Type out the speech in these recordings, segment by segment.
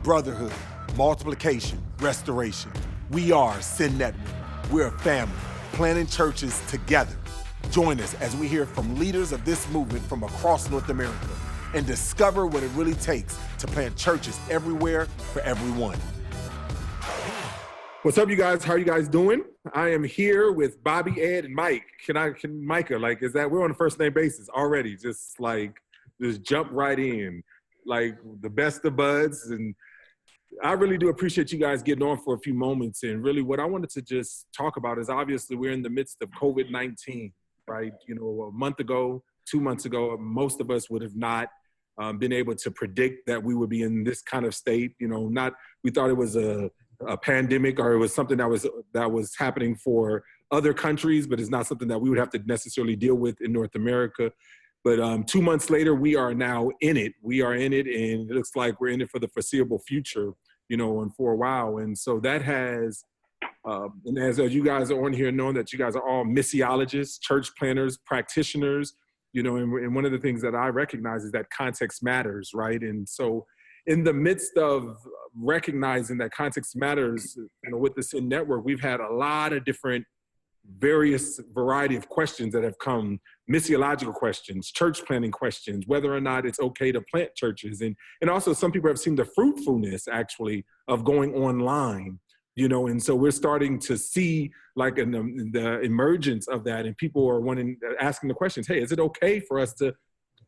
brotherhood, multiplication, restoration. We are Sin Network. We're a family, planting churches together. Join us as we hear from leaders of this movement from across North America and discover what it really takes to plant churches everywhere for everyone. What's up, you guys? How are you guys doing? I am here with Bobby, Ed, and Mike. Micah, is that we're on a first name basis already? Just jump right in, like the best of buds. And I really do appreciate you guys getting on for a few moments. And really what I wanted to just talk about is obviously we're in the midst of COVID-19, right? You know, a month ago, 2 months ago, most of us would have not been able to predict that we would be in this kind of state. You know, we thought it was a pandemic or it was something that was happening for other countries, but it's not something that we would have to necessarily deal with in North America. But 2 months later, we are now in it. We are in it, and it looks like we're in it for the foreseeable future, you know, and for a while. And so that has, and as you guys are on here, knowing that you guys are all missiologists, church planners, practitioners, you know, and one of the things that I recognize is that context matters, right? And so in the midst of recognizing that context matters, you know, with the Sin Network, we've had a lot of different various variety of questions that have come, missiological questions, church planning questions, whether or not it's okay to plant churches. And also some people have seen the fruitfulness actually of going online, you know, and so we're starting to see like the emergence of that, and people are asking the questions, hey, is it okay for us to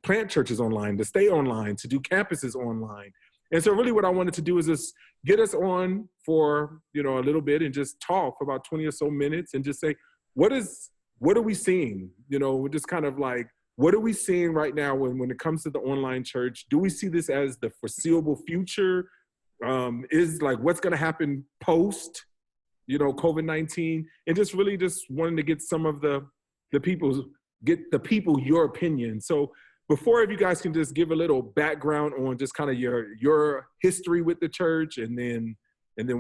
plant churches online, to stay online, to do campuses online? And so really what I wanted to do is just get us on for, you know, a little bit and just talk for about 20 or so minutes and just say, what are we seeing? You know, we're just kind of like, what are we seeing right now when it comes to the online church? Do we see this as the foreseeable future? Is like, what's going to happen post, you know, COVID-19? And just really just wanting to get some of the people your opinion. So before, if you guys can just give a little background on just kind of your history with the church, and then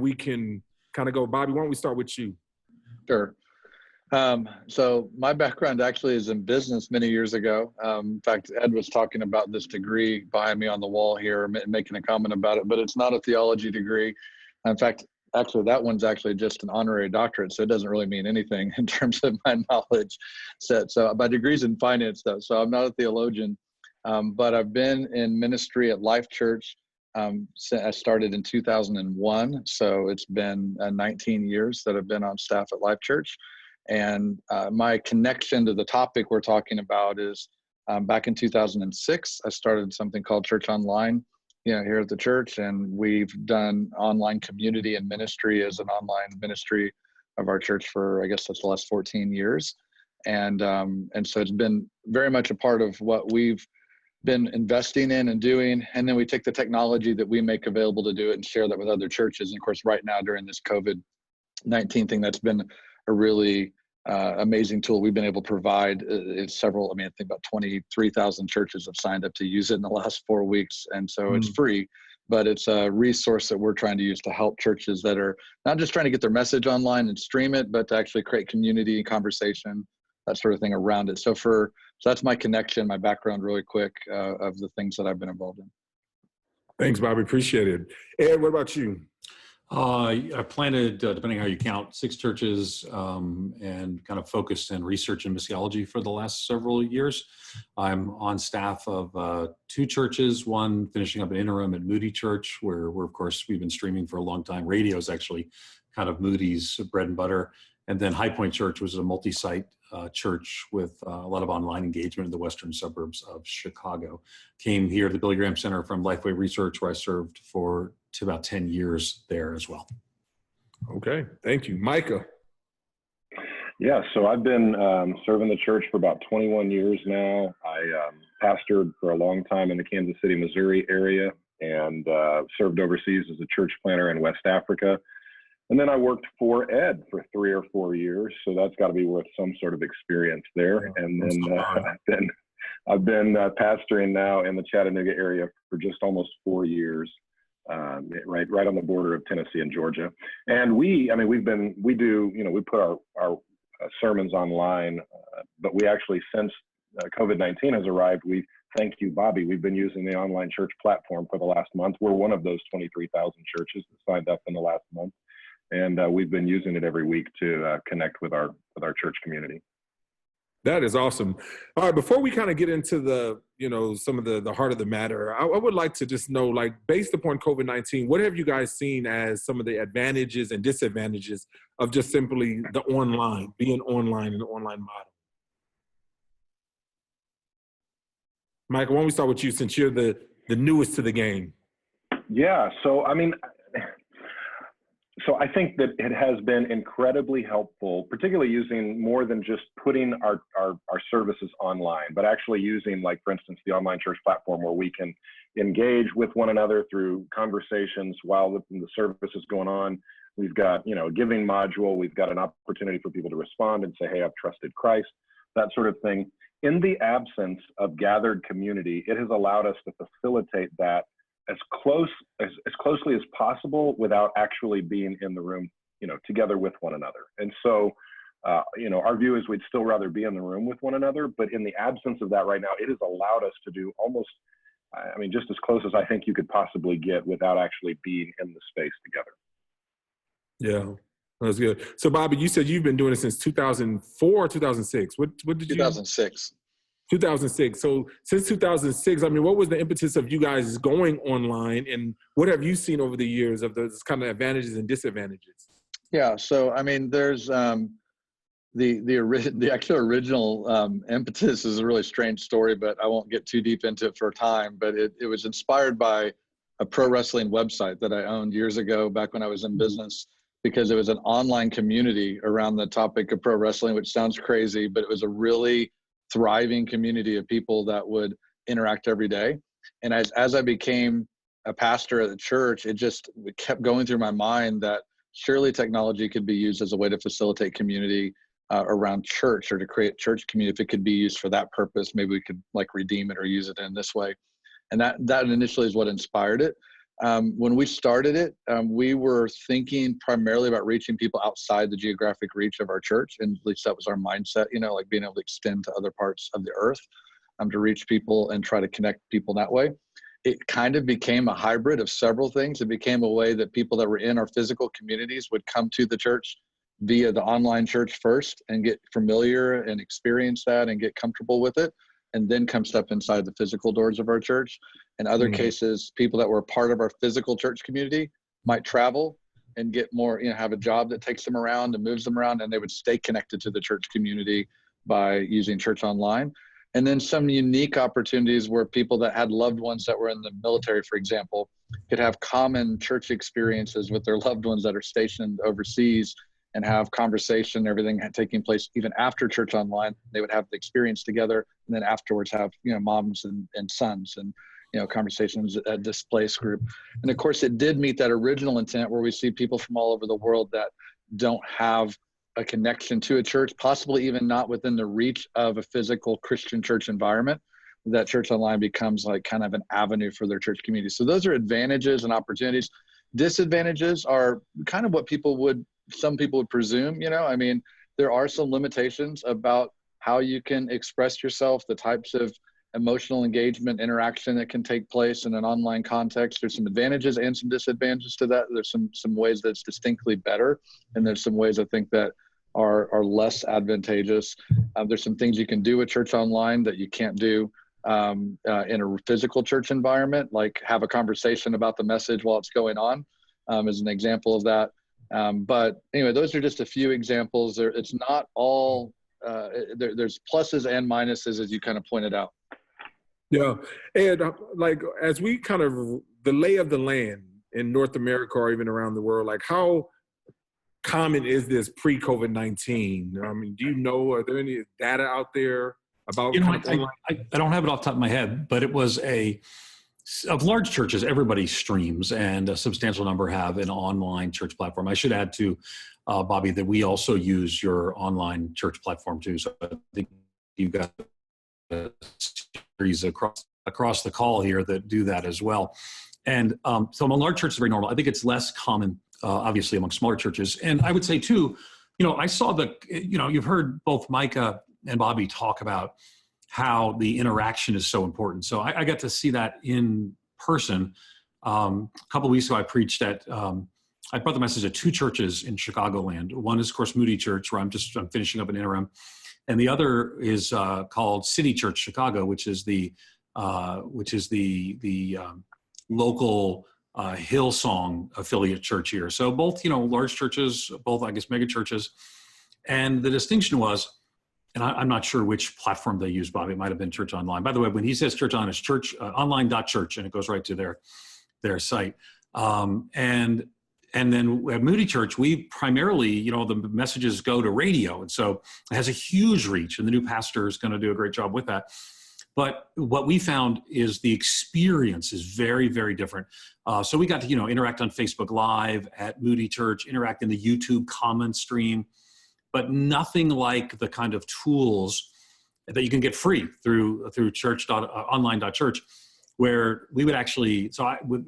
we can kind of go. Bobby, why don't we start with you? Sure. So my background actually is in business many years ago. In fact, Ed was talking about this degree behind me on the wall here, making a comment about it, but it's not a theology degree. In fact, actually, that one's actually just an honorary doctorate, so it doesn't really mean anything in terms of my knowledge set. So my degree's in finance, though, so I'm not a theologian, but I've been in ministry at Life.Church. I started in 2001, so it's been 19 years that I've been on staff at Life.Church. And my connection to the topic we're talking about is back in 2006, I started something called Church Online, you know, here at the church, and we've done online community and ministry as an online ministry of our church for, I guess that's the last 14 years. And so it's been very much a part of what we've been investing in and doing. And then we take the technology that we make available to do it and share that with other churches. And of course, right now during this COVID-19 thing, that's been a really amazing tool we've been able to provide. I think about 23,000 churches have signed up to use it in the last 4 weeks. And so it's free, but it's a resource that we're trying to use to help churches that are not just trying to get their message online and stream it, but to actually create community and conversation, that sort of thing around it. So that's my connection, my background really quick of the things that I've been involved in. Thanks, Bobby. Appreciate it. Ed, what about you? I planted, depending on how you count, 6 churches and kind of focused in research and missiology for the last several years. I'm on staff of 2 churches, one finishing up an interim at Moody Church, where of course, we've been streaming for a long time. Radio is actually kind of Moody's bread and butter. And then High Point Church was a multi-site church with a lot of online engagement in the western suburbs of Chicago. Came here to the Billy Graham Center from Lifeway Research, where I served to about 10 years there as well. Okay, thank you. Micah. Yeah, so I've been serving the church for about 21 years now. I pastored for a long time in the Kansas City, Missouri area, and served overseas as a church planner in West Africa. And then I worked for Ed for 3 or 4 years, so that's got to be worth some sort of experience there. And then I've been pastoring now in the Chattanooga area for just almost 4 years, right on the border of Tennessee and Georgia. And we put our sermons online, but we actually, since COVID-19 has arrived, we've thank you, Bobby. We've been using the online church platform for the last month. We're one of those 23,000 churches that signed up in the last month. And we've been using it every week to connect with our church community. That is awesome. All right, before we kind of get into the, some of the heart of the matter, I would like to just know, like, based upon COVID-19, what have you guys seen as some of the advantages and disadvantages of just simply the online, being online and the online model? Micah, why don't we start with you, since you're the newest to the game? Yeah, so I think that it has been incredibly helpful, particularly using more than just putting our services online, but actually using, like, for instance, the online church platform, where we can engage with one another through conversations while the service is going on. We've got, a giving module. We've got an opportunity for people to respond and say, hey, I've trusted Christ, that sort of thing. In the absence of gathered community, it has allowed us to facilitate that as closely as possible without actually being in the room, together with one another. And so, our view is we'd still rather be in the room with one another, but in the absence of that right now, it has allowed us to do almost, just as close as I think you could possibly get without actually being in the space together. Yeah, that's good. So, Bobby, you said you've been doing it since 2004 or 2006. What did you? 2006. 2006. So since 2006, what was the impetus of you guys going online, and what have you seen over the years of those kind of advantages and disadvantages? Yeah. So, there's the actual original impetus is a really strange story, but I won't get too deep into it for time. But it was inspired by a pro wrestling website that I owned years ago, back when I was in business, because it was an online community around the topic of pro wrestling, which sounds crazy, but it was a really thriving community of people that would interact every day. And as I became a pastor at the church, it kept going through my mind that surely technology could be used as a way to facilitate community around church, or to create church community. If it could be used for that purpose, maybe we could redeem it or use it in this way. And that initially is what inspired it. When we started it, we were thinking primarily about reaching people outside the geographic reach of our church. And at least that was our mindset, being able to extend to other parts of the earth, to reach people and try to connect people that way. It kind of became a hybrid of several things. It became a way that people that were in our physical communities would come to the church via the online church first and get familiar and experience that and get comfortable with it, and then come step inside the physical doors of our church. In other cases, people that were part of our physical church community might travel and get more, have a job that takes them around and moves them around, and they would stay connected to the church community by using church online. And then some unique opportunities where people that had loved ones that were in the military, for example, could have common church experiences with their loved ones that are stationed overseas, and have conversation, everything taking place even after church online. They would have the experience together, and then afterwards have, moms and sons and, conversations at a displaced group. And of course, it did meet that original intent where we see people from all over the world that don't have a connection to a church, possibly even not within the reach of a physical Christian church environment, that church online becomes kind of an avenue for their church community. So those are advantages and opportunities. Disadvantages are kind of what some people would presume, there are some limitations about how you can express yourself, the types of emotional engagement, interaction that can take place in an online context. There's some advantages and some disadvantages to that. There's some ways that's distinctly better, and there's some ways I think that are less advantageous. There's some things you can do with church online that you can't do in a physical church environment, like have a conversation about the message while it's going on, as an example of that. But anyway, those are just a few examples. It's not all, there's pluses and minuses, as you kind of pointed out. Yeah. And as we kind of, the lay of the land in North America or even around the world, how common is this pre-COVID-19? Do you know, are there any data out there about? I don't have it off the top of my head, but it was of large churches, everybody streams, and a substantial number have an online church platform. I should add to Bobby that we also use your online church platform too. So I think you've got a series across the call here that do that as well. And so among large churches, very normal. I think it's less common, obviously, among smaller churches. And I would say too, I saw you've heard both Micah and Bobby talk about how the interaction is so important. So I got to see that in person. A couple of weeks ago, I preached at, I brought the message at 2 churches in Chicagoland. One is, of course, Moody Church, where I'm finishing up an interim. And the other is called City Church Chicago, which is the local Hillsong affiliate church here. So both, large churches, both, I guess, mega churches. And the distinction was, and I'm not sure which platform they use, Bobby. It might have been Church Online. By the way, when he says Church Online, it's church online.church, and it goes right to their site. And then at Moody Church, we primarily, the messages go to radio. And so it has a huge reach, and the new pastor is going to do a great job with that. But what we found is the experience is very, very different. So we got to, interact on Facebook Live at Moody Church, interact in the YouTube comment stream, but nothing like the kind of tools that you can get free through church.online.church, where we would actually,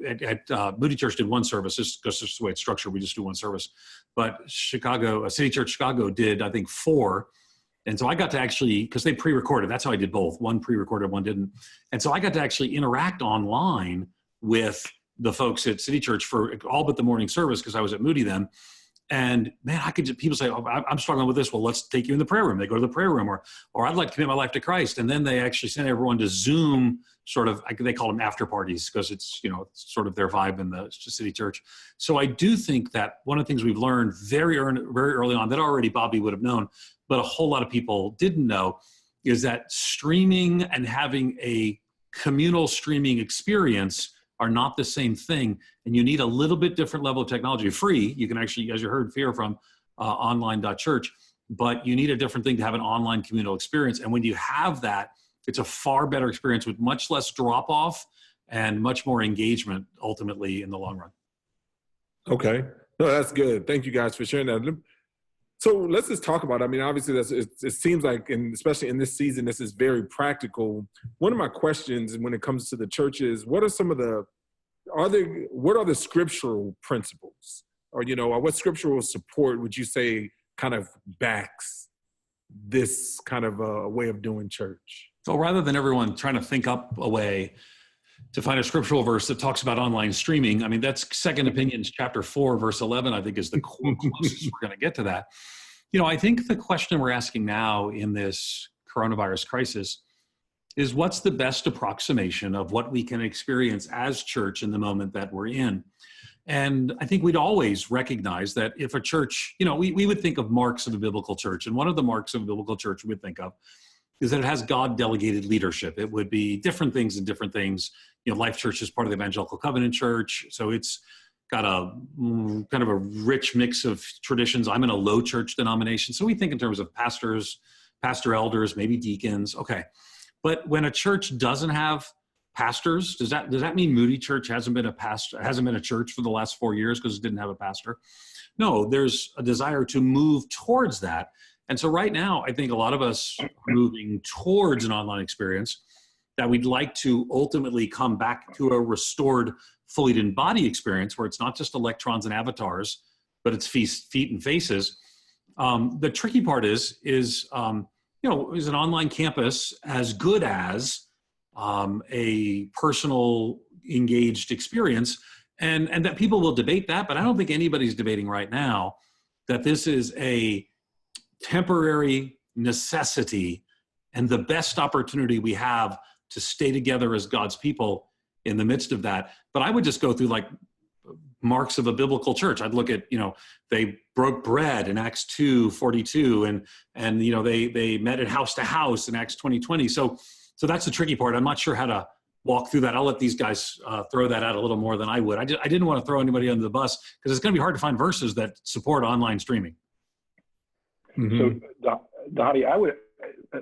at Moody Church did one service, just because this is the way it's structured, we just do one service. But City Church Chicago did, I think, 4. And so I got to actually, because they pre-recorded, that's how I did both. One pre-recorded, one didn't. And so I got to actually interact online with the folks at City Church for all but the morning service, because I was at Moody then. And man, people say, oh, I'm struggling with this. Well, let's take you in the prayer room. They go to the prayer room, or I'd like to commit my life to Christ. And then they actually send everyone to Zoom, sort of, they call them after parties, because it's, it's sort of their vibe in the City Church. So I do think that one of the things we've learned very early on, that already Bobby would have known, but a whole lot of people didn't know, is that streaming and having a communal streaming experience are not the same thing. And you need a little bit different level of technology. Free, you can actually, as you heard, hear from online.church, but you need a different thing to have an online communal experience. And when you have that, it's a far better experience with much less drop off and much more engagement ultimately in the long run. Okay. No, that's good. Thank you guys for sharing that. So let's just talk about it. I mean, obviously, it seems like, and especially in this season, this is very practical. One of my questions when it comes to the churches, what are the scriptural principles, or what scriptural support would you say kind of backs this kind of a way of doing church? So rather than everyone trying to think up a way to find a scriptural verse that talks about online streaming, I mean, that's 2 Opinions chapter 4, verse 11, I think is the closest we're going to get to that. I think the question we're asking now in this coronavirus crisis is, what's the best approximation of what we can experience as church in the moment that we're in? And I think we'd always recognize that if a church, we would think of marks of a biblical church. And one of the marks of a biblical church we would think of is that it has God-delegated leadership. It would be different things and different things. Life.Church is part of the Evangelical Covenant Church, so it's got a kind of a rich mix of traditions. I'm in a low church denomination, so we think in terms of pastors, pastor elders, maybe deacons. Okay, but when a church doesn't have pastors, does that mean Moody Church hasn't been a church for the last 4 years because it didn't have a pastor? No, there's a desire to move towards that. And so right now, I think a lot of us are moving towards an online experience that we'd like to ultimately come back to a restored, fully in body experience where it's not just electrons and avatars, but it's feet and faces. The tricky part is an online campus as good as a personal, engaged experience? And that people will debate that, but I don't think anybody's debating right now that this is a temporary necessity and the best opportunity we have to stay together as God's people in the midst of that. But I would just go through like marks of a biblical church. I'd look at, they broke bread in Acts 2:42, and they met at house to house in Acts 20:20. So that's the tricky part. I'm not sure how to walk through that. I'll let these guys throw that out a little more than I would. I didn't want to throw anybody under the bus because it's going to be hard to find verses that support online streaming. Mm-hmm. So, Dhati,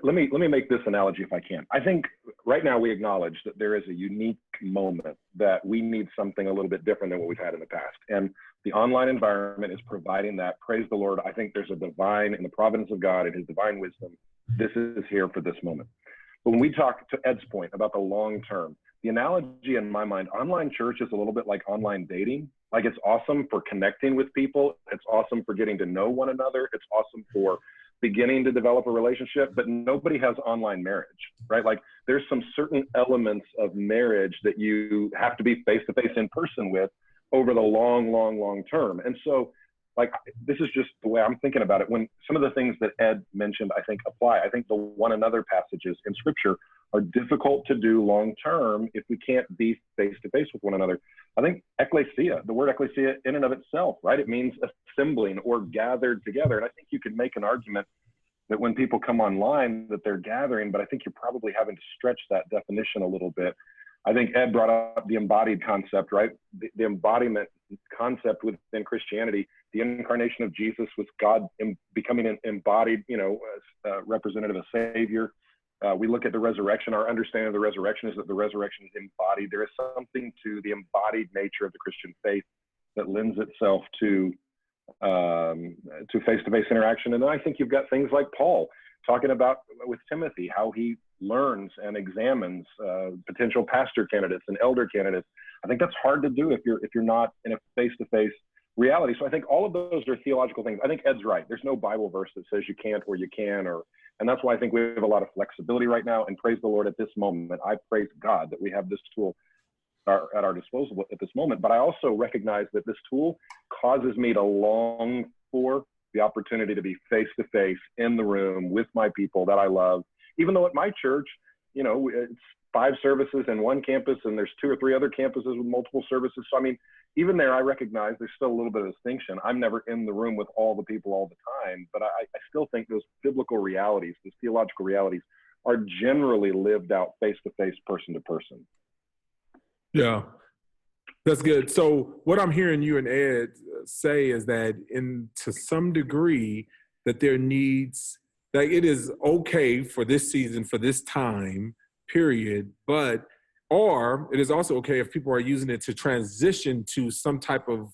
let me make this analogy if I can. I think right now we acknowledge that there is a unique moment that we need something a little bit different than what we've had in the past. And the online environment is providing that. Praise the Lord. I think there's a divine, in the providence of God and his divine wisdom, this is here for this moment. But when we talk to Ed's point about the long term, the analogy in my mind, online church is a little bit like online dating. Like, it's awesome for connecting with people. It's awesome for getting to know one another. It's awesome for beginning to develop a relationship, but nobody has online marriage, right? Like there's some certain elements of marriage that you have to be face-to-face in person with over the long term. And so like, this is just the way I'm thinking about it. When some of the things that Ed mentioned, I think apply. I think the one another passages in scripture are difficult to do long-term if we can't be face-to-face with one another. I think ecclesia, the word ecclesia in and of itself, right? It means assembling or gathered together. And I think you could make an argument that when people come online that they're gathering, but I think you're probably having to stretch that definition a little bit. I think Ed brought up the embodied concept, right? The embodiment concept within Christianity, the incarnation of Jesus was God becoming an embodied, representative of Savior. We look at the resurrection. Our understanding of the resurrection is that the resurrection is embodied. There is something to the embodied nature of the Christian faith that lends itself to face-to-face interaction. And then I think you've got things like Paul talking about with Timothy, how he learns and examines potential pastor candidates and elder candidates. I think that's hard to do if you're not in a face-to-face reality. So I think all of those are theological things. I think Ed's right. There's no Bible verse that says you can't or you can, and that's why I think we have a lot of flexibility right now. And praise the Lord at this moment. I praise God that we have this tool at our disposal at this moment. But I also recognize that this tool causes me to long for the opportunity to be face-to-face in the room with my people that I love. Even though at my church, it's 5 services in one campus and there's 2 or 3 other campuses with multiple services. So, I mean, even there, I recognize there's still a little bit of distinction. I'm never in the room with all the people all the time, but I still think those biblical realities, those theological realities are generally lived out face-to-face, person-to-person. Yeah, that's good. So what I'm hearing you and Ed say is that to some degree that there needs, like it is okay for this season, for this time period, or it is also okay if people are using it to transition to some type of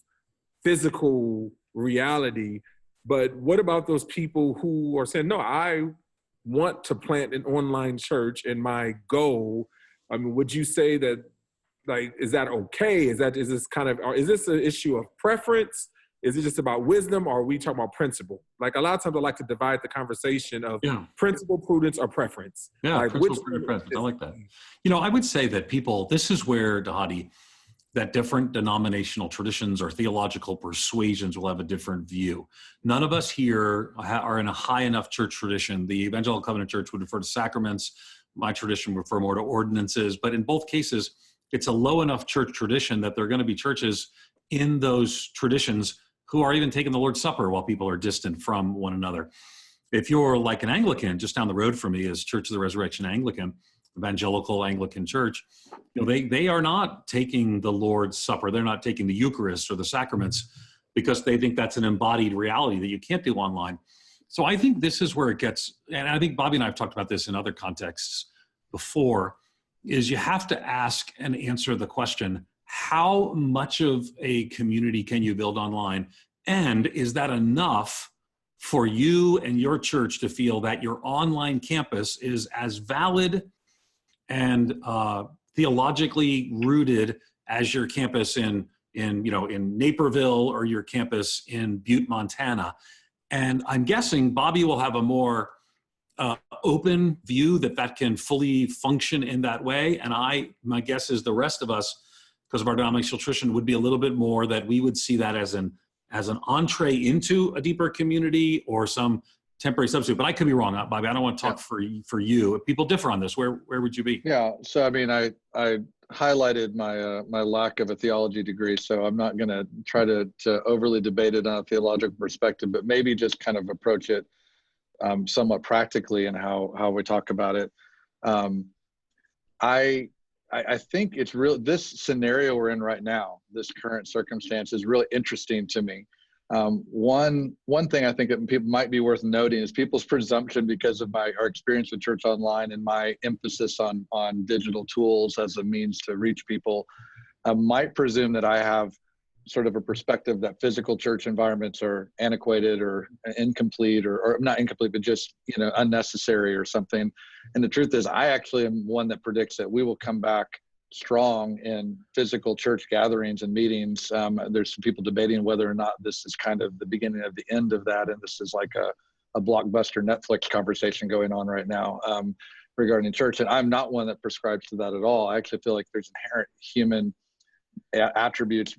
physical reality. But what about those people who are saying, no, I want to plant an online church and my goal, I mean, would you say that, like, is that okay? Is this an issue of preference? Is it just about wisdom, or are we talking about principle? Like a lot of times I like to divide the conversation of principle, prudence, or preference. Yeah, like, principle, prudence, preference. I like that. I would say that this is where, Dhati, that different denominational traditions or theological persuasions will have a different view. None of us here are in a high enough church tradition. The Evangelical Covenant Church would refer to sacraments. My tradition would refer more to ordinances. But in both cases, it's a low enough church tradition that there are going to be churches in those traditions who are even taking the Lord's Supper while people are distant from one another. If you're like an Anglican, just down the road from me is Church of the Resurrection Anglican, Evangelical Anglican Church, they are not taking the Lord's Supper. They're not taking the Eucharist or the sacraments because they think that's an embodied reality that you can't do online. So I think this is where it gets, and I think Bobby and I have talked about this in other contexts before, is you have to ask and answer the question, how much of a community can you build online? And is that enough for you and your church to feel that your online campus is as valid and theologically rooted as your campus in Naperville or your campus in Butte, Montana? And I'm guessing Bobby will have a more open view that can fully function in that way. And my guess is the rest of us, because of our denominational tradition, would be a little bit more that we would see that as an entree into a deeper community or some temporary substitute. But I could be wrong, Bobby. I don't want to talk for you. If people differ on this, where would you be? Yeah. So, I mean, I highlighted my lack of a theology degree, so I'm not going to try to overly debate it on a theological perspective, but maybe just kind of approach it somewhat practically and how we talk about it. I think it's real. This scenario we're in right now, this current circumstance, is really interesting to me. One thing I think that people might be worth noting is people's presumption, because of our experience with church online and my emphasis on digital tools as a means to reach people, might presume that I have sort of a perspective that physical church environments are antiquated or incomplete, or not incomplete, but just, unnecessary or something. And the truth is, I actually am one that predicts that we will come back strong in physical church gatherings and meetings. There's some people debating whether or not this is kind of the beginning of the end of that, and this is like a blockbuster Netflix conversation going on right now regarding church. And I'm not one that prescribes to that at all. I actually feel like there's inherent human attributes,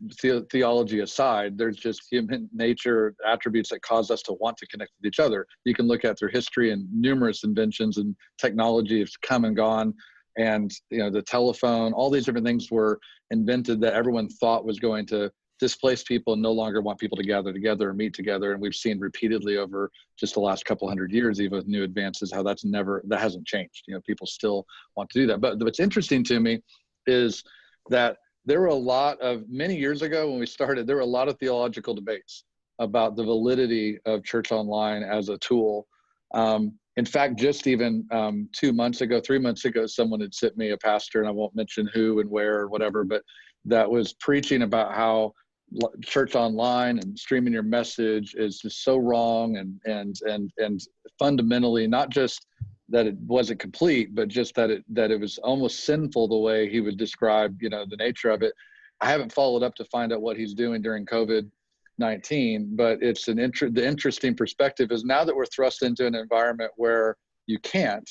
theology aside, there's just human nature attributes that cause us to want to connect with each other. You can look at through history, and numerous inventions and technology has come and gone. And, the telephone, all these different things were invented that everyone thought was going to displace people and no longer want people to gather together and meet together. And we've seen repeatedly over just the last couple hundred years, even with new advances, how that hasn't changed. People still want to do that. But what's interesting to me is that there were many years ago when we started, there were a lot of theological debates about the validity of church online as a tool. In fact, just even 3 months ago, someone had sent me a pastor, and I won't mention who and where or whatever, but that was preaching about how church online and streaming your message is just so wrong, and fundamentally not just that it wasn't complete, but just that it was almost sinful the way he would describe, the nature of it. I haven't followed up to find out what he's doing during COVID-19, but it's the interesting perspective is now that we're thrust into an environment where you can't,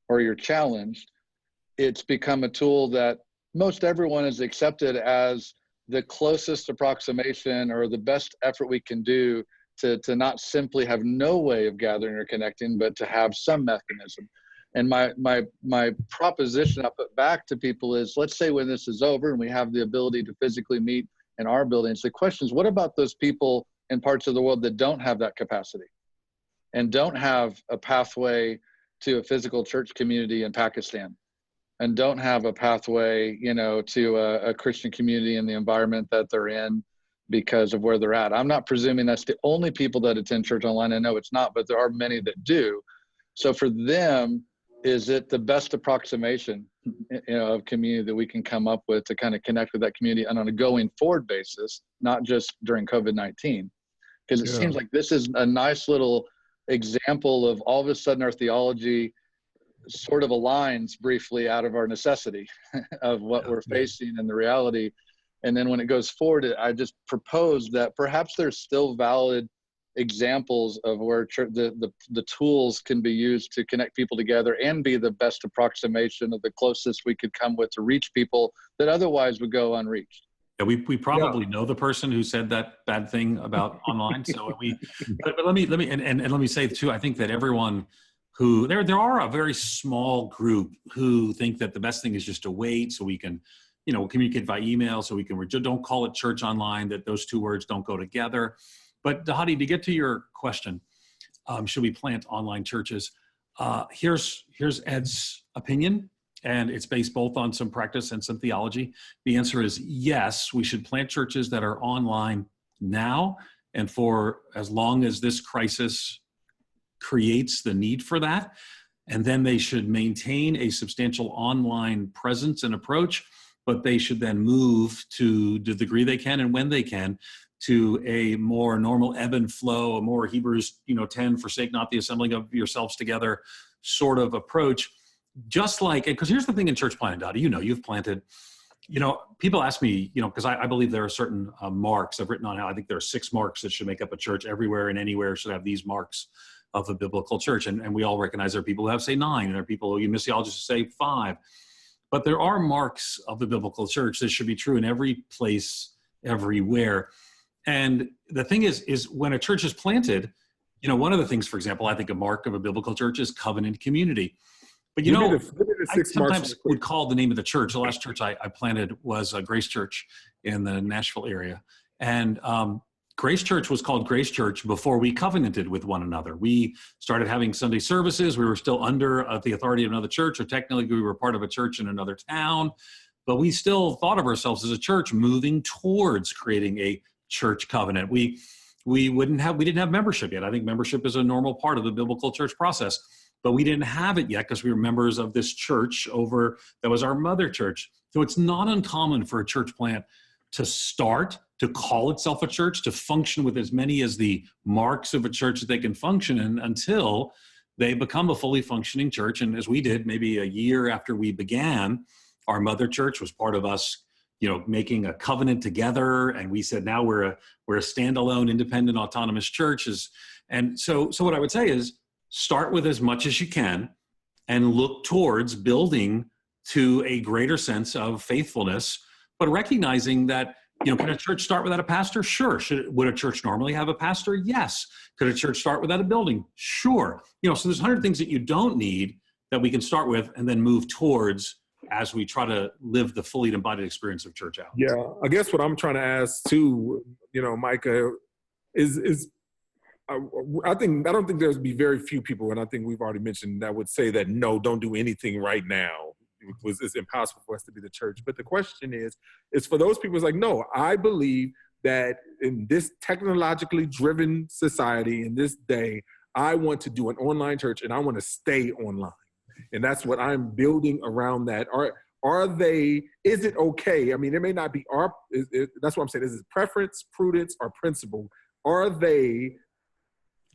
or you're challenged, it's become a tool that most everyone has accepted as the closest approximation or the best effort we can do to not simply have no way of gathering or connecting, but to have some mechanism. And my proposition I put back to people is, let's say when this is over and we have the ability to physically meet in our buildings, the question is, what about those people in parts of the world that don't have that capacity and don't have a pathway to a physical church community in Pakistan, and don't have a pathway, to a Christian community in the environment that they're in because of where they're at? I'm not presuming that's the only people that attend church online. I know it's not, but there are many that do. So for them, is it the best approximation, of community that we can come up with to kind of connect with that community and on a going forward basis, not just during COVID-19? Because it seems like this is a nice little example of all of a sudden our theology sort of aligns briefly out of our necessity of what we're facing and the reality. And then when it goes forward, I just propose that perhaps there's still valid examples of where the tools can be used to connect people together and be the best approximation of the closest we could come with to reach people that otherwise would go unreached. Yeah, we probably know the person who said that bad thing about online. So but let me say too, I think that everyone who there are a very small group who think that the best thing is just to wait so we can, communicate by email, so we can don't call it church online, that those two words don't go together. But Dhati, to get to your question, should we plant online churches? Here's Ed's opinion, and it's based both on some practice and some theology. The answer is yes, we should plant churches that are online now, and for as long as this crisis creates the need for that. And then they should maintain a substantial online presence and approach, but they should then move to the degree they can and when they can to a more normal ebb and flow, a more Hebrews 10, forsake not the assembling of yourselves together sort of approach. Just like, because here's the thing in church planting, Dhati, you've planted, people ask me, because I believe there are certain marks I've written on how I think there are 6 marks that should make up a church. Everywhere and anywhere should have these marks of a biblical church. And we all recognize there are people who have say 9, and there are people who missiologists say 5. But there are marks of the biblical church that should be true in every place, everywhere. And the thing is when a church is planted, one of the things, for example, I think a mark of a biblical church is covenant community. But I sometimes would call the name of the church. The last church I planted was Grace Church in the Nashville area. And Grace Church was called Grace Church before we covenanted with one another. We started having Sunday services. We were still under the authority of another church, or technically we were part of a church in another town. But we still thought of ourselves as a church moving towards creating a church covenant. We didn't have membership yet. I think membership is a normal part of the biblical church process, but we didn't have it yet because we were members of this church that was our mother church. So it's not uncommon for a church plant to start, to call itself a church, to function with as many as the marks of a church that they can function in until they become a fully functioning church. And as we did maybe a year after we began, our mother church was part of us making a covenant together. And we said, now we're a standalone, independent, autonomous church. And so what I would say is start with as much as you can and look towards building to a greater sense of faithfulness, but recognizing that, can a church start without a pastor? Sure. Would a church normally have a pastor? Yes. Could a church start without a building? Sure. So there's 100 things that you don't need that we can start with and then move towards as we try to live the fully embodied experience of church out. Yeah, I guess what I'm trying to ask too, Micah, is I don't think there's be very few people, and I think we've already mentioned that would say that no, don't do anything right now. It's impossible for us to be the church. But the question is for those people, it's like, no, I believe that in this technologically driven society, in this day, I want to do an online church and I want to stay online. And that's what I'm building around that. Is it okay? I mean, it may not be that's what I'm saying. Is it preference, prudence, or principle?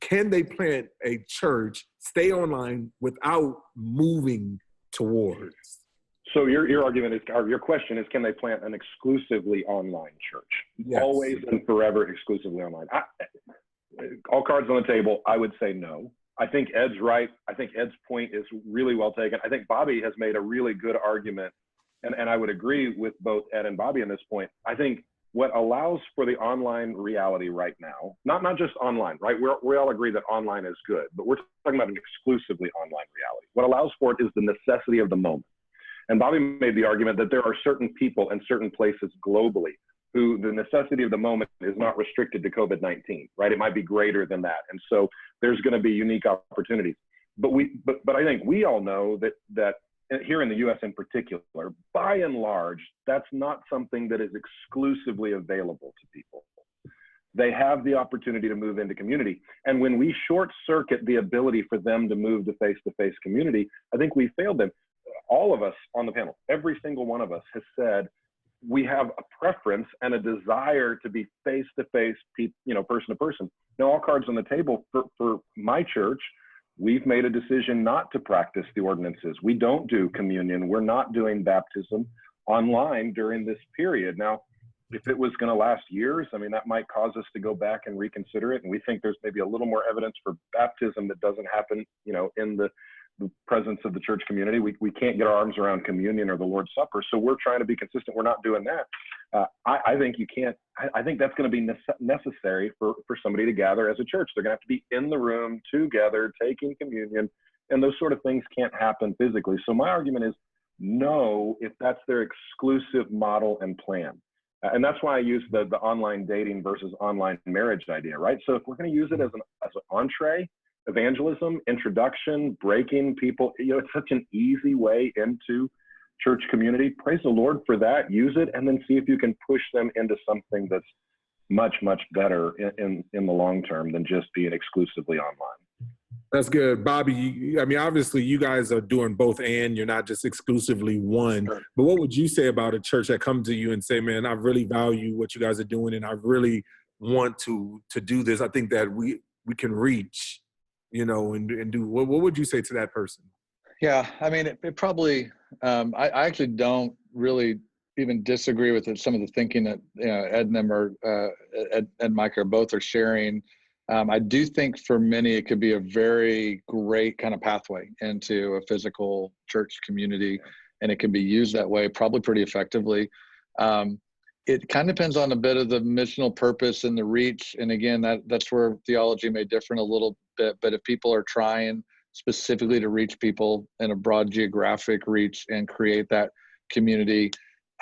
Can they plant a church, stay online without moving towards? So your argument is, or your question is, can they plant an exclusively online church? Yes. Always and forever exclusively online. All cards on the table, I would say no. I think Ed's right. I think Ed's point is really well taken. I think Bobby has made a really good argument, and I would agree with both Ed and Bobby on this point. I think what allows for the online reality right now, not just online, right? We all agree that online is good, but we're talking about an exclusively online reality. What allows for it is the necessity of the moment. And Bobby made the argument that there are certain people and certain places globally who the necessity of the moment is not restricted to COVID-19, right? It might be greater than that. And so there's going to be unique opportunities. But I think we all know that here in the US in particular, by and large, that's not something that is exclusively available to people. They have the opportunity to move into community. And when we short circuit the ability for them to move to face-to-face community, I think we failed them. All of us on the panel, every single one of us has said, we have a preference and a desire to be face-to-face, person to person. Now, all cards on the table for my church, we've made a decision not to practice the ordinances. We don't do communion. We're not doing baptism online during this period. Now, if it was going to last years, I mean, that might cause us to go back and reconsider it. And we think there's maybe a little more evidence for baptism that doesn't happen, in the presence of the church community. We can't get our arms around communion or the Lord's Supper. So we're trying to be consistent. We're not doing that. I think you can't, I think that's going to be necessary for somebody to gather as a church. They're going to have to be in the room together, taking communion, and those sort of things can't happen physically. So my argument is no, if that's their exclusive model and plan. And that's why I use the online dating versus online marriage idea, right? So if we're going to use it as an entree, evangelism, introduction, breaking people, it's such an easy way into church community. Praise the Lord for that. Use it, and then see if you can push them into something that's much, much better in the long term than just being exclusively online. That's good. Bobby, I mean, obviously you guys are doing both and you're not just exclusively one. Sure. But what would you say about a church that comes to you and say, man, I really value what you guys are doing and I really want to do this. I think that we can reach, and do, what would you say to that person? Yeah, I mean, it probably, I actually don't really even disagree with some of the thinking that Ed and them Ed and Micah both are sharing. I do think for many, it could be a very great kind of pathway into a physical church community, and it can be used that way probably pretty effectively. It kind of depends on a bit of the missional purpose and the reach. And again, that's where theology may differ a little bit. But if people are trying specifically to reach people in a broad geographic reach and create that community,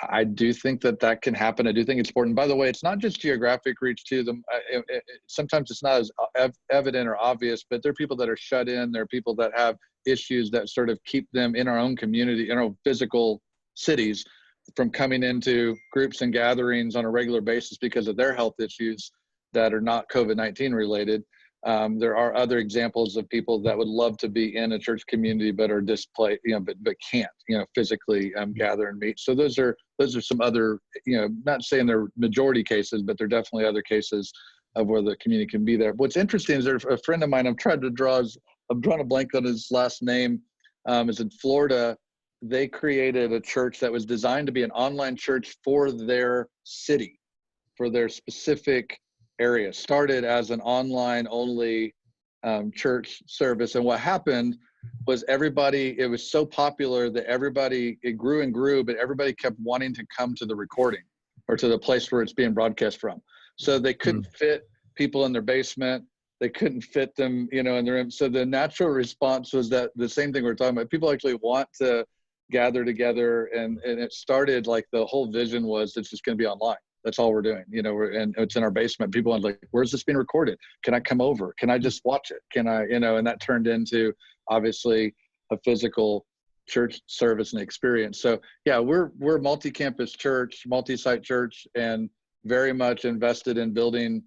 I do think that can happen. I do think it's important. By the way, it's not just geographic reach to them. Sometimes it's not as evident or obvious, but there are people that are shut in. There are people that have issues that sort of keep them in our own community, in our physical cities, from coming into groups and gatherings on a regular basis because of their health issues that are not COVID-19 related. There are other examples of people that would love to be in a church community but are displaced, but can't, physically gather and meet. So those are some other, not saying they're majority cases, but they're definitely other cases of where the community can be there. What's interesting is there's a friend of mine, I'm drawing a blank on his last name, is in Florida. They created a church that was designed to be an online church for their city, for their specific area. Started as an online only church service. And what happened was it was so popular that it grew and grew, but everybody kept wanting to come to the recording or to the place where it's being broadcast from. So they couldn't fit people in their basement. They couldn't fit them, in their room. So the natural response was that the same thing we're talking about. People actually want to gather together, and it started like the whole vision was it's just going to be online. That's all we're doing, and it's in our basement. People are like, where's this being recorded? Can I come over? Can I just watch it? Can I, and that turned into obviously a physical church service and experience. So yeah, we're multi-campus church, multi-site church, and very much invested in building,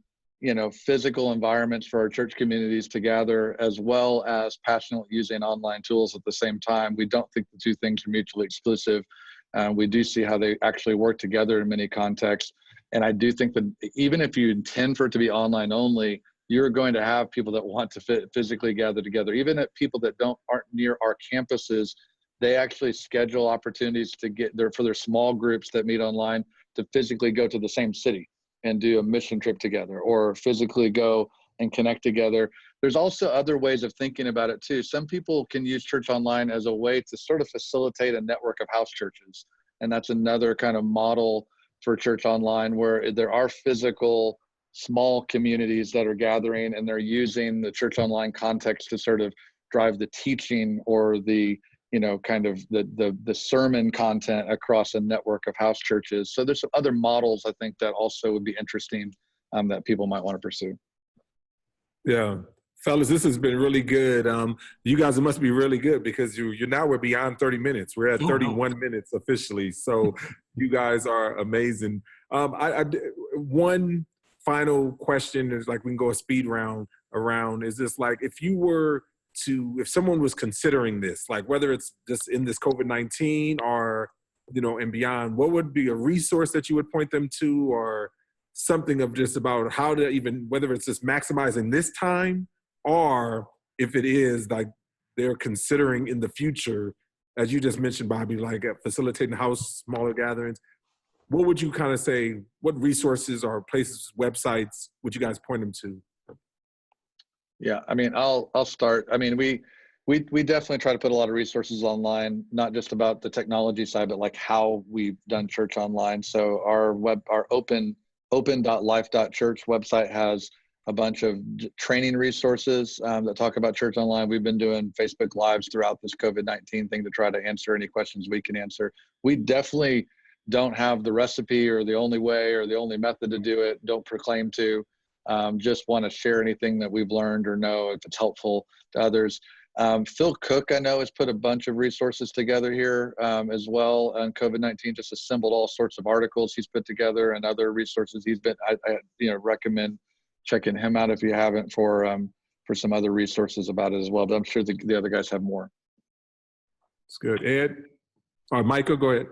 physical environments for our church communities to gather, as well as passionately using online tools at the same time. We don't think the two things are mutually exclusive. We do see how they actually work together in many contexts. And I do think that even if you intend for it to be online only, you're going to have people that want to physically gather together. Even at people that aren't near our campuses, they actually schedule opportunities to get there for their small groups that meet online to physically go to the same city and do a mission trip together, or physically go and connect together. There's also other ways of thinking about it too. Some people can use church online as a way to sort of facilitate a network of house churches. And that's another kind of model for church online, where there are physical small communities that are gathering, and they're using the church online context to sort of drive the teaching or the kind of the sermon content across a network of house churches. So there's some other models I think that also would be interesting that people might want to pursue. Yeah. Fellas, this has been really good. You guys must be really good, because we're beyond 30 minutes. We're at 31 minutes officially. So you guys are amazing. One final question is, like, we can go a speed round around. Is this like, if someone was considering this, like whether it's just in this COVID-19 or, and beyond, what would be a resource that you would point them to, or something of just about how to whether it's just maximizing this time, or if it is like they're considering in the future, as you just mentioned, Bobby, like facilitating house, smaller gatherings, what would you kind of say, what resources or places, websites would you guys point them to? Yeah, I mean, I'll start. I mean, we definitely try to put a lot of resources online, not just about the technology side, but like how we've done church online. So our open.life.church website has a bunch of training resources that talk about church online. We've been doing Facebook Lives throughout this COVID-19 thing to try to answer any questions we can answer. We definitely don't have the recipe or the only way or the only method to do it. Don't proclaim to. Just want to share anything that we've learned or know if it's helpful to others. Phil Cook, I know, has put a bunch of resources together here as well on COVID-19, just assembled all sorts of articles he's put together and other resources he's been, I recommend checking him out if you haven't for some other resources about it as well. But I'm sure the other guys have more. It's good. Ed? Or Micah, go ahead.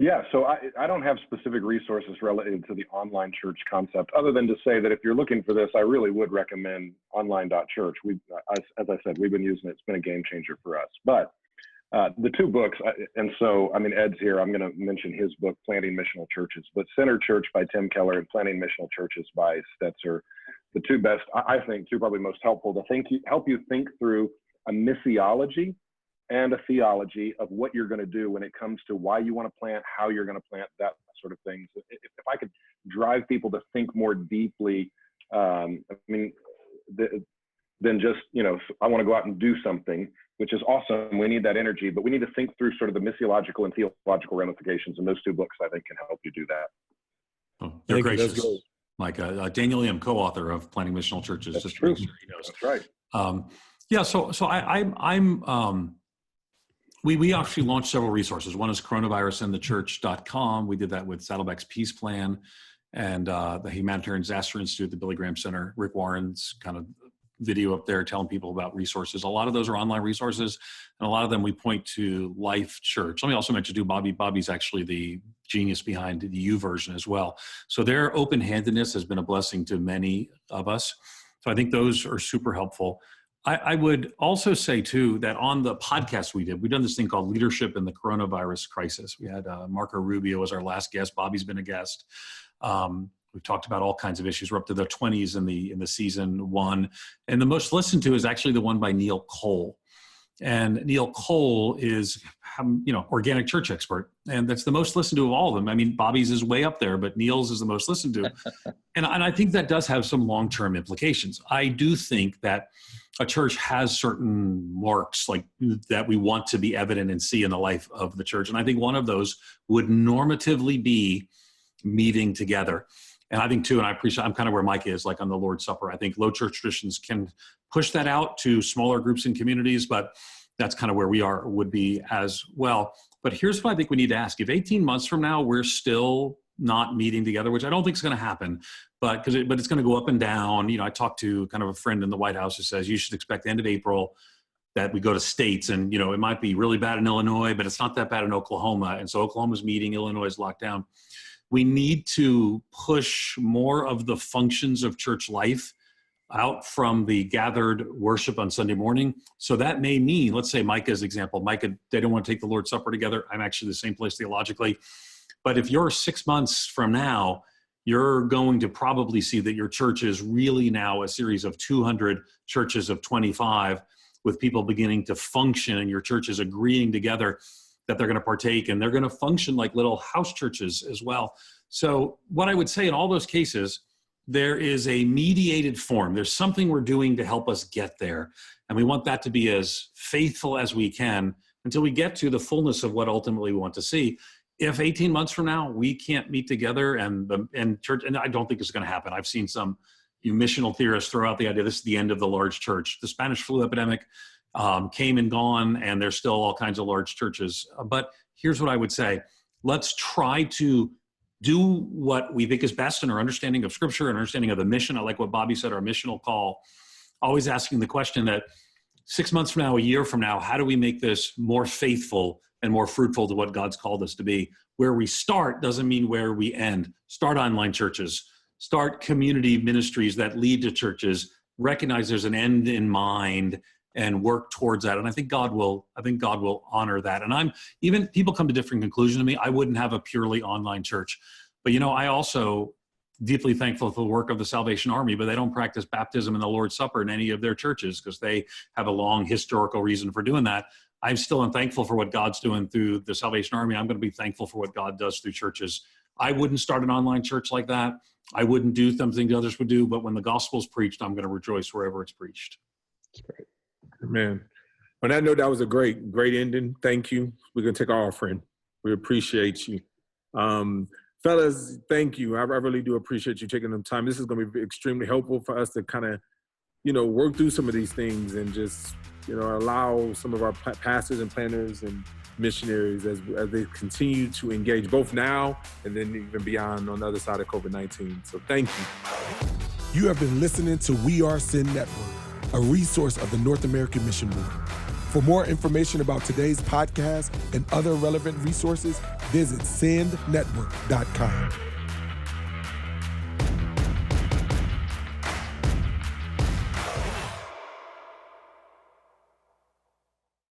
Yeah, so I don't have specific resources related to the online church concept, other than to say that if you're looking for this, I really would recommend online.church. As I said, we've been using it. It's been a game changer for us. But the two books, and so, I mean, Ed's here. I'm going to mention his book, Planting Missional Churches, but Center Church by Tim Keller and Planting Missional Churches by Stetzer. The two best, I think, two probably most helpful to help you think through a missiology and a theology of what you're going to do when it comes to why you want to plant, how you're going to plant, that sort of thing. So if I could drive people to think more deeply, than just, I want to go out and do something, which is awesome. We need that energy, but we need to think through sort of the missiological and theological ramifications. And those two books, I think, can help you do that. Oh, they're gracious. Micah, Daniel Lim, co-author of Planting Missional Churches. That's just true. Sure he knows. That's right. We actually launched several resources. One is coronavirusandthechurch.com. We did that with Saddleback's Peace Plan and the Humanitarian Disaster Institute, the Billy Graham Center, Rick Warren's kind of video up there telling people about resources. A lot of those are online resources, and a lot of them we point to Life.Church. Let me also mention, Bobby's actually the genius behind the U version as well. So their open-handedness has been a blessing to many of us. So I think those are super helpful. I would also say, too, that on the podcast we've done this thing called Leadership in the Coronavirus Crisis. We had Marco Rubio as our last guest. Bobby's been a guest. We've talked about all kinds of issues. We're up to the 20s in the season one. And the most listened to is actually the one by Neil Cole. And Neil Cole is, organic church expert. And that's the most listened to of all of them. I mean, Bobby's is way up there, but Neil's is the most listened to. And I think that does have some long-term implications. I do think that a church has certain marks like that we want to be evident and see in the life of the church. And I think one of those would normatively be meeting together. And I think too, and I'm kind of where Micah is, like on the Lord's Supper. I think low church traditions can push that out to smaller groups and communities, but that's kind of where we would be as well. But here's what I think we need to ask. If 18 months from now, we're still not meeting together, which I don't think is going to happen, but it's going to go up and down. I talked to kind of a friend in the White House who says you should expect the end of April that we go to states, and it might be really bad in Illinois, but it's not that bad in Oklahoma. And so Oklahoma's meeting, Illinois is locked down. We need to push more of the functions of church life out from the gathered worship on Sunday morning. So that may mean, let's say Micah's example, Micah, they don't want to take the Lord's Supper together. I'm actually the same place theologically. But if you're 6 months from now, you're going to probably see that your church is really now a series of 200 churches of 25 with people beginning to function, and your church is agreeing together that they're going to partake, and they're going to function like little house churches as well. So what I would say in all those cases, there is a mediated form. There's something we're doing to help us get there. And we want that to be as faithful as we can until we get to the fullness of what ultimately we want to see. If 18 months from now, we can't meet together and church, and I don't think it's going to happen. I've seen some missional theorists throw out the idea this is the end of the large church. The Spanish flu epidemic came and gone, and there's still all kinds of large churches. But here's what I would say. Let's try to do what we think is best in our understanding of Scripture and understanding of the mission. I like what Bobby said, our missional call. Always asking the question that 6 months from now, a year from now, how do we make this more faithful and more fruitful to what God's called us to be? Where we start doesn't mean where we end. Start online churches. Start community ministries that lead to churches. Recognize there's an end in mind and work towards that. And I think God will honor that. And even people come to different conclusions to me. I wouldn't have a purely online church. But I also deeply thankful for the work of the Salvation Army, but they don't practice baptism and the Lord's Supper in any of their churches because they have a long historical reason for doing that. I'm still thankful for what God's doing through the Salvation Army. I'm going to be thankful for what God does through churches. I wouldn't start an online church like that. I wouldn't do something others would do, but when the gospel's preached, I'm going to rejoice wherever it's preached. That's great. Man, on that note, that was a great ending. Thank you. We're going to take our offering. We appreciate you. Fellas, thank you. I really do appreciate you taking the time. This is going to be extremely helpful for us to kind of, work through some of these things and just, allow some of our pastors and planners and missionaries as they continue to engage both now and then even beyond on the other side of COVID-19. So thank you. You have been listening to We Are Sin Network, a resource of the North American Mission Board. For more information about today's podcast and other relevant resources, visit sendnetwork.com.